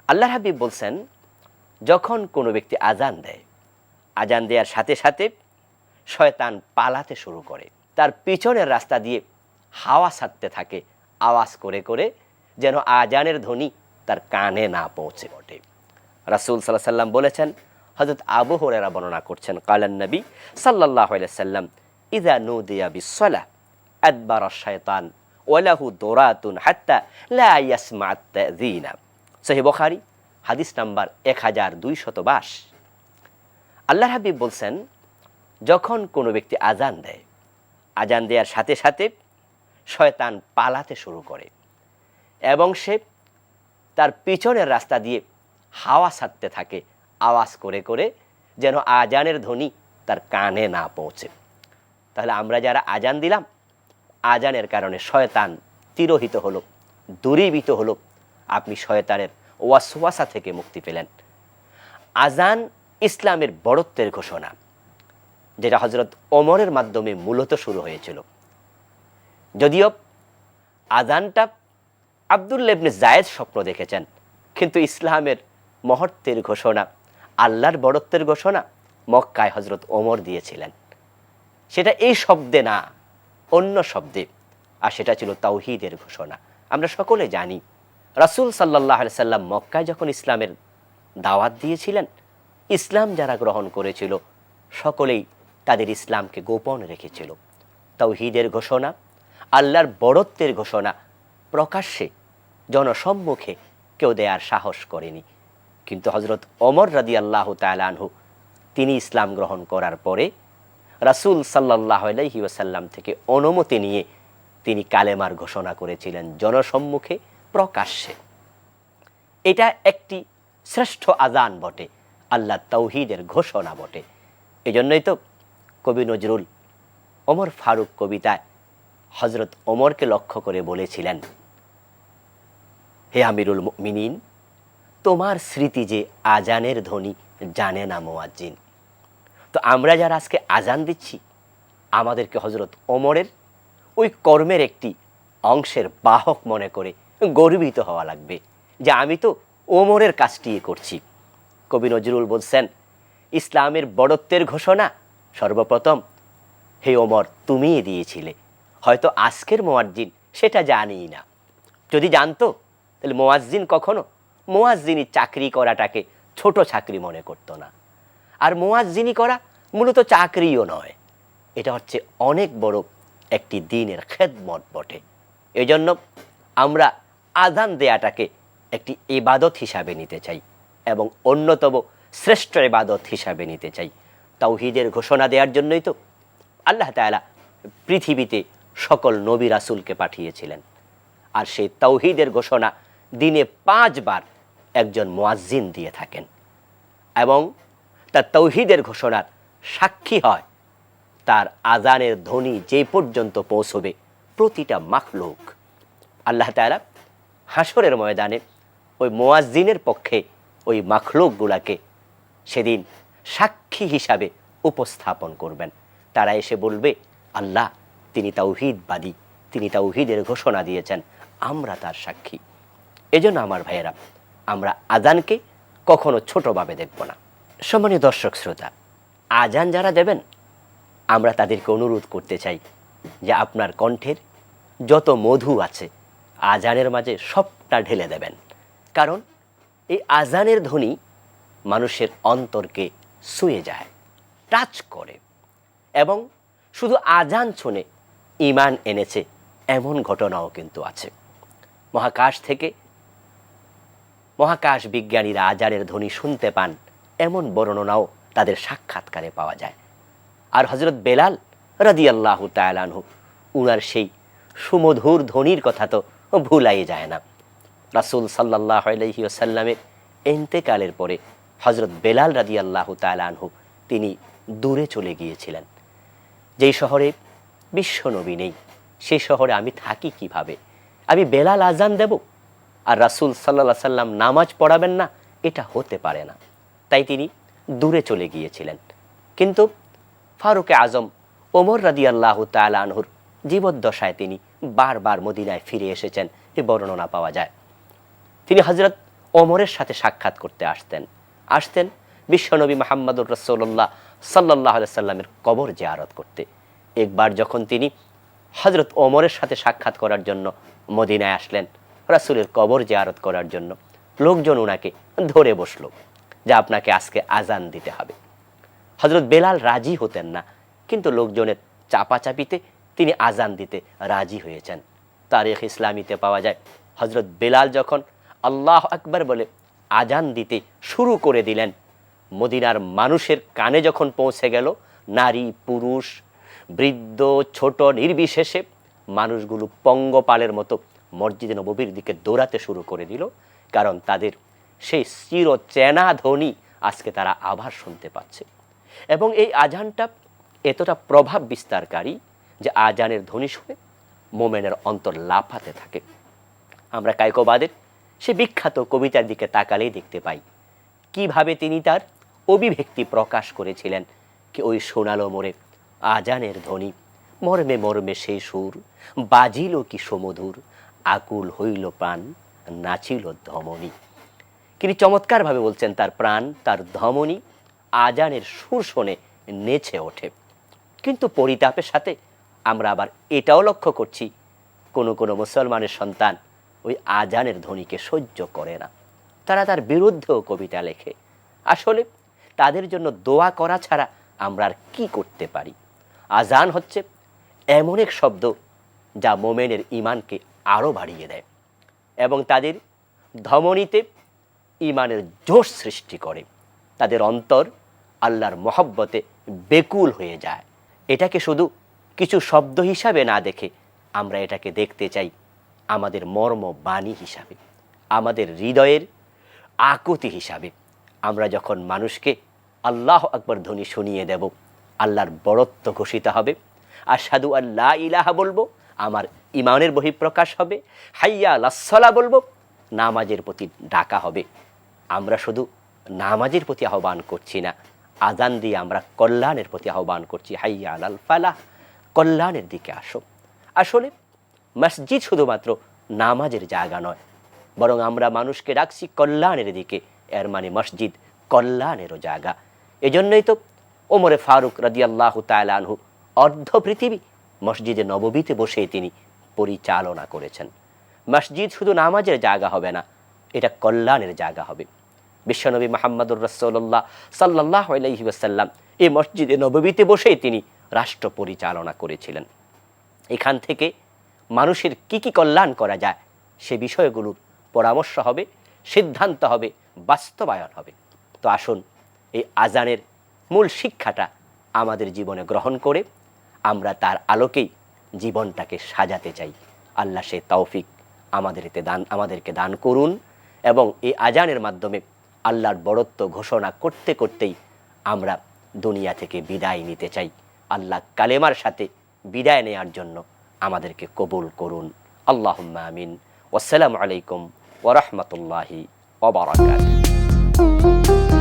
আল্লাহর হাবিব বলছেন, যখন কোনো ব্যক্তি আজান দেয়, আজান দেওয়ার সাথে সাথে শয়তান পালাতে শুরু করে, তার পিছনের রাস্তা দিয়ে হাওয়া ছাড়তে থাকে, আওয়াজ করে করে, যেন আজানের ধ্বনি তার কানে না পৌঁছে ওঠে। রাসূল সাল্লাল্লাহু আলাইহি সাল্লাম বলেছেন, হযরত আবু হুরায়রা বর্ণনা করছেন, কালান নবী সাল্লাল্লাহু আলাইহি সাল্লাম, ইযা নুদিয়া বিস-সালাহ আদবারা আশ-শায়তান ওয়া লাহু দুরাতুন হাত্তা লা ইয়াসমা আত-তাযীনা। সহিহ বুখারী হাদিস নাম্বার 1222। আল্লাহর হাবিব বলছেন, যখন কোনো ব্যক্তি আজান দেয়, আজান দেওয়ার সাথে সাথে শয়তান পালাতে শুরু করে এবং সে তার পিছনের রাস্তা দিয়ে হাওয়া ছাড়তে থাকে, আওয়াজ করে করে, যেন আজানের ধ্বনি তার কানে না পৌঁছে। তাহলে আমরা যারা আজান দিলাম, আজানের কারণে শয়তান তিরোহিত হলো, দূরীভূত হলো, আপনি শয়তানের ওয়াসওয়াসা থেকে মুক্তি পেলেন। আজান ইসলামের বড়ত্বের ঘোষণা, যেটা হযরত ওমরের মাধ্যমে মূলত শুরু হয়েছিল। যদিও আজানটা আব্দুল্লাহ ইবনে যায়েদ স্বপ্ন দেখেছেন, কিন্তু ইসলামের মহত্বের ঘোষণা, আল্লাহর বড়ত্বের ঘোষণা মক্কায় হযরত ওমর দিয়েছিলেন। সেটা এই শব্দে না, অন্য শব্দে, আর সেটা ছিল তাওহীদের ঘোষণা। আমরা সকলে জানি, রাসূল সাল্লাল্লাহু আলাইহি সাল্লাম মক্কায় যখন ইসলামের দাওয়াত দিয়েছিলেন, ইসলাম যারা গ্রহণ করেছিল সকলেই তাদের ইসলামকে গোপন রেখেছিল। তাওহীদের ঘোষণা, আল্লাহর বড়ত্বের ঘোষণা প্রকাশ্যে জনসম্মুখে কেউ দেয়ার সাহস করেনি। কিন্তু হযরত ওমর রাদিয়াল্লাহু তাআলা আনহু, তিনি ইসলাম গ্রহণ করার পরে রাসূল সাল্লাল্লাহু আলাইহি ওয়াসাল্লাম থেকে অনুমতি নিয়ে তিনি কালেমার ঘোষণা করেছিলেন জনসম্মুখে, প্রকাশ্যে। এটা একটি শ্রেষ্ঠ আজান বটে, আল্লাহ তাওহীদের ঘোষণা বটে। এজন্যই তো কবি নজরুল ওমর ফারুক কবিতায় হযরত ওমরকে লক্ষ্য করে বলেছিলেন, হে আমিরুল মুমিনিন, তোমার স্মৃতি যে আজানের ধ্বনি জানে না মুয়াজ্জিন। তো আমরা যারা আজকে আজান দিচ্ছি, আমাদেরকে হযরত ওমরের ওই কর্মের একটি অংশের বাহক মনে করে গর্বিত হওয়া লাগবে যে আমি তো ওমরের কাজটি করছি। কবি নজরুল বলছেন, ইসলামের বড়ত্বের ঘোষণা সর্বপ্রথম হে ওমর তুমিই দিয়েছিলে। হয়তো আজকের মুয়াজ্জিন সেটা জানেই না। যদি জানতো তাহলে মুয়াজ্জিন কখনো মুয়াজ্জিনি চাকরি করাটাকে ছোট চাকরি মনে করতো না। আর মুয়াজ্জিনি করা মূলত চাকরিও নয়, এটা হচ্ছে অনেক বড় একটি দ্বীনের খেদমত বটে। এজন্য আমরা আজান দেয়াটাকে একটি ইবাদত হিসাবে নিতে চাই এবং অন্যতম শ্রেষ্ঠ ইবাদত হিসাবে নিতে চাই। তাওহীদের ঘোষণা দেওয়ার জন্যই তো আল্লাহ তাআলা পৃথিবীতে সকল নবী রাসূলকে পাঠিয়েছিলেন। আর সেই তাওহীদের ঘোষণা দিনে 5 বার একজন মুয়াজ্জিন দিয়ে থাকেন এবং তার তাওহীদের ঘোষণার সাক্ষী হয় তার আজানের ধ্বনি যে পর্যন্ত পৌঁছবে প্রতিটা মাখলুক। আল্লাহ তাআলা হাসরের ময়দানে ওই মুয়াজ্জিনের পক্ষে ওই মাখলুকগুলাকে সেদিন সাক্ষী হিসাবে উপস্থাপন করবেন। তারা এসে বলবে, আল্লাহ তিনি তাওহীদবাদী, তিনি তাওহীদের ঘোষণা দিয়েছেন, আমরা তার সাক্ষী। এজন্য আমার ভাইয়েরা, আমরা আজানকে কখনো ছোটভাবে দেখব না। সম্মানীয় দর্শক শ্রোতা, আজান যারা দেবেন, আমরা তাদেরকে অনুরোধ করতে চাই যে আপনার কণ্ঠের যত মধু আছে আজানের মাঝে সবটা ঢেলে দেবেন। কারণ এই আজানের ধ্বনি মানুষের অন্তরকে ছুঁয়ে যায়, টাচ করে, এবং শুধু আজান শুনে ঈমান এনেছে এমন ঘটনাও কিন্তু আছে। মহাকাশ বিজ্ঞানীরা আজানের ধ্বনি শুনতে পান এমন বর্ণনাও তাদের সাক্ষাৎকারে পাওয়া যায়। আর হযরত বেলাল রাদিয়াল্লাহু তাআলা আনহু, উনার সেই সুমধুর ধ্বনির কথা তো ভুলাই যায় না। রাসূল সাল্লাল্লাহু আলাইহি ওয়াসাল্লামের ইন্তেকালের পরে হযরত বেলাল রাদিয়াল্লাহু তাআলা আনহু তিনি দূরে চলে গিয়েছিলেন। যেই শহরে বিশ্বনবী নেই, সেই শহরে আমি থাকি কিভাবে? আমি বেলাল আজান দেব আর রাসূল সাল্লাল্লাহু আলাইহি সাল্লাম নামাজ পড়াবেন না, এটা হতে পারে না। তাই তিনি দূরে চলে গিয়েছিলেন। কিন্তু ফারুক আজম ওমর রাদিয়াল্লাহু তাআলা আনহুর জীবদ্দশায় তিনি বারবার মদিনায় ফিরে এসেছেন, এই বর্ণনা পাওয়া যায়। তিনি হযরত ওমরের সাথে সাক্ষাৎ করতে আসতেন বিশ্বনবী মুহাম্মদুর রাসূলুল্লাহ সাল্লাল্লাহু আলাইহি সাল্লামের কবর জিয়ারত করতে। একবার যখন তিনি হযরত ওমরের সাথে সাক্ষাৎ করার জন্য মদিনায় আসলেন, রাসূলের কবর জিয়ারত করার জন্য, লোকজন ওনাকে ধরে বসলো যে আপনাকে আজকে আজান দিতে হবে। হযরত বেলাল রাজি হতেন না, কিন্তু লোকজনের চাপাচাপিতে তিনি আজান দিতে রাজি হয়েছেন। তারিখ ইসলামীতে পাওয়া যায় হযরত বেলাল যখন আল্লাহ আকবার বলে আজান দিতে শুরু করে দিলেন, মদিনার মানুষের কানে যখন পৌঁছে গেল, নারী পুরুষ বৃদ্ধ ছোট নির্বিশেষে মানুষগুলো পঙ্গপালের মতো মসজিদে নববীর দিকে দৌড়াতে শুরু করে দিল, কারণ তাদের সেই চির চেনা ধ্বনি আজকে তারা আবার শুনতে পাচ্ছে। এবং এই আজানটা এতটা প্রভাব বিস্তারকারী যে আজানের ধ্বনি শুনে মোমেনের অন্তর লাফাতে থাকে। আমরা কায়কোবাদের সে বিখ্যাত কবিতার দিকে তাকালেই দেখতে পাই কিভাবে তিনি তার অভিব্যক্তি প্রকাশ করেছিলেন। কি ওই শোনালো মোরে আজানের ধ্বনি, মর্মে মর্মে সেই সুর, বাজিল কি সমধুর, আকুল হইল প্রাণ, নাচিল ধমনী। তিনি চমৎকারভাবে বলছেন তার প্রাণ, তার ধমনী আজানের সুর শুনে নেচে ওঠে। কিন্তু পরিতাপের সাথে আমরা আবার এটাও লক্ষ্য করছি কোনো কোনো মুসলমানের সন্তান ওই আজানের ধ্বনিকে সহ্য করে না, তারা তার বিরুদ্ধেও কবিতা লেখে। আসলে তাদের জন্য দোয়া করা ছাড়া আমরা আর কি করতে পারি? আজান হচ্ছে এমন এক শব্দ যা মোমেনের ঈমানকে আরও বাড়িয়ে দেয় এবং তাদের ধমনীতে ঈমানের জোশ সৃষ্টি করে। তাদের অন্তর আল্লাহর মহব্বতে বেকুল হয়ে যায়। এটাকে শুধু কিছু শব্দ হিসাবে না দেখে আমরা এটাকে দেখতে চাই আমাদের মর্ম বাণী হিসাবে, আমাদের হৃদয়ের আকুতি হিসাবে। আমরা যখন মানুষকে আল্লাহ আকবার ধ্বনি শুনিয়ে দেব, আল্লাহর বড়ত্ব ঘোষিত হবে, আশহাদু আল্লা ইলাহা বলবো, আমার ঈমানের বহিঃপ্রকাশ হবে, হাইয়া আলাস সালাহ বলবো, নামাজের প্রতি ডাকা হবে। আমরা শুধু নামাজের প্রতি আহ্বান করছি না, আজান দিয়ে আমরা কল্যাণের প্রতি আহ্বান করছি, হাইয়া আলাল ফালাহ, কল্যাণের দিকে আসো। আসলে মসজিদ শুধুমাত্র নামাজের জায়গা নয়, বরং আমরা মানুষকে ডাকছি কল্যাণের দিকে। এর মানে মসজিদ কল্যাণেরও জায়গা। এজন্যই তো ওমরে ফারুক রাদিয়াল্লাহু তাআলা আনহু অর্ধ পৃথিবী মসজিদে নববীতে বসেই তিনি পরিচালনা করেছেন। মসজিদ শুধু নামাজের জায়গা হবে না, এটা কল্যাণের জায়গা হবে। বিশ্বনবী মুহাম্মদুর রাসূলুল্লাহ সাল্লাল্লাহু আলাইহি ওয়াসাল্লাম এই মসজিদে নববীতে বসেই তিনি রাষ্ট্র পরিচালনা করেছিলেন। এখান থেকে মানুষের কি কি কল্যাণ করা যায় সে বিষয়গুলোর পরামর্শ হবে, সিদ্ধান্ত হবে, বাস্তবায়ন হবে। তো আসুন এই আজানের মূল শিক্ষাটা আমাদের জীবনে গ্রহণ করে আমরা তার আলোকেই জীবনটাকে সাজাতে চাই। আল্লাহ সে তৌফিক আমাদেরকে দান করুন এবং এই আজানের মাধ্যমে আল্লাহর বড়ত্ব ঘোষণা করতে করতেই আমরা দুনিয়া থেকে বিদায় নিতে চাই। আল্লাহ কালেমার সাথে বিদায় নেওয়ার জন্য আমাদেরকে কবুল করুন। আল্লাহুম্মা আমিন। ওয়াসসালামু আলাইকুম ওয়া রাহমাতুল্লাহি ওয়া বারাকাতুহু।